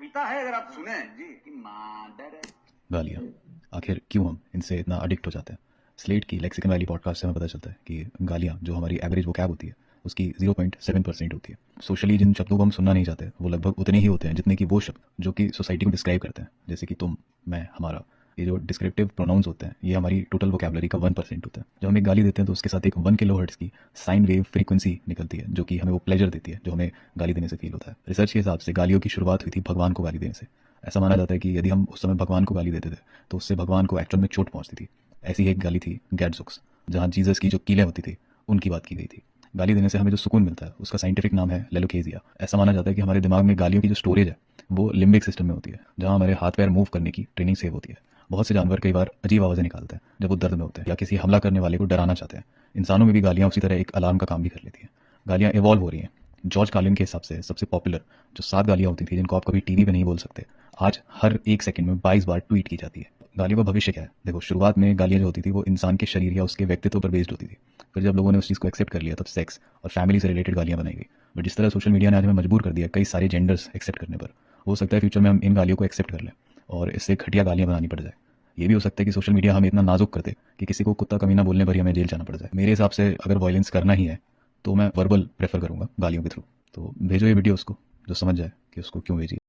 कविता है, अगर आप सुने जी कि मादर है। गालियाँ आखिर क्यों हम इनसे इतना अडिक्ट हो जाते हैं? स्लेट की लेक्सिकन वैली पॉडकास्ट से हमें पता चलता है कि गालियाँ जो हमारी एवरेज वोकैब होती है उसकी 0.7% होती है। सोशली जिन शब्दों को हम सुनना नहीं चाहते वो लगभग उतने ही होते हैं जितने कि वो शब्द जो कि सोसाइटी को डिस्क्राइब करते हैं, जैसे कि तुम, मैं, हमारा। ये जो डिस्क्रिप्टिव प्रोनाउंस होते हैं ये हमारी टोटल वोकैबुलरी का 1% होता है। जब हम एक गाली देते हैं तो उसके साथ एक 1 किलोहर्ट्ज़ की साइन वेव फ्रीक्वेंसी निकलती है जो कि हमें वो प्लेजर देती है जो हमें गाली देने से फील होता है। रिसर्च के हिसाब से गालियों की शुरुआत हुई थी भगवान को गाली देने से। ऐसा माना जाता है कि यदि हम उस समय भगवान को गाली देते थे तो उससे भगवान को एक्चुअल में चोट पहुंचती थी। ऐसी एक गाली थी गैडजुक्स, जहाँ जीसस की जो कीलें होती थी उनकी बात की गई थी। गाली देने से हमें जो सुकून मिलता है उसका साइंटिफिक नाम है लेलोकेजिया। ऐसा माना जाता है कि हमारे दिमाग में गालियों की जो स्टोरेज है वो लिम्बिक सिस्टम में होती है, जहाँ हमारे हाथ पैर मूव करने की ट्रेनिंग सेव होती है। बहुत से जानवर कई बार अजीब आवाज़ें निकालते हैं जब वो दर्द में होते हैं या किसी हमला करने वाले को डराना चाहते हैं। इंसानों में भी गालियाँ उसी तरह एक अलार्म का काम भी कर लेती हैं। गालियाँ इवॉल्व हो रही हैं। जॉर्ज कार्लिन के हिसाब से सबसे पॉपुलर जो 7 गालियाँ होती थी जिनको आप कभी टीवी पे नहीं बोल सकते, आज हर 1 सेकंड में 22 बार ट्वीट की जाती है। गालियों का भविष्य क्या है? देखो, शुरुआत में गालियाँ जो होती थी वो इंसान के शरीर या उसके व्यक्तित्व पर बेस्ड होती थी। फिर जब लोगों ने उस चीज़ को एक्सेप्ट कर लिया तब सेक्स और फैमिली से रिलेटेड गालियाँ बनाई गई। बट जिस तरह सोशल मीडिया ने आज हमें मजबूर कर दिया कई सारे जेंडर्स एक्सेप्ट करने पर, हो सकता है फ्यूचर में हम इन गालियों को एक्सेप्ट कर लें और इससे घटिया गालियाँ बनानी पड़ जाए। ये भी हो सकता है कि सोशल मीडिया हमें इतना नाजुक कर दे कि किसी को कुत्ता कमीना बोलने पर ही हमें जेल जाना पड़ जाए। मेरे हिसाब से अगर वायलेंस करना ही है तो मैं वर्बल प्रेफर करूंगा गालियों के थ्रू। तो भेजो ये वीडियो उसको जो समझ जाए कि उसको क्यों भेजी।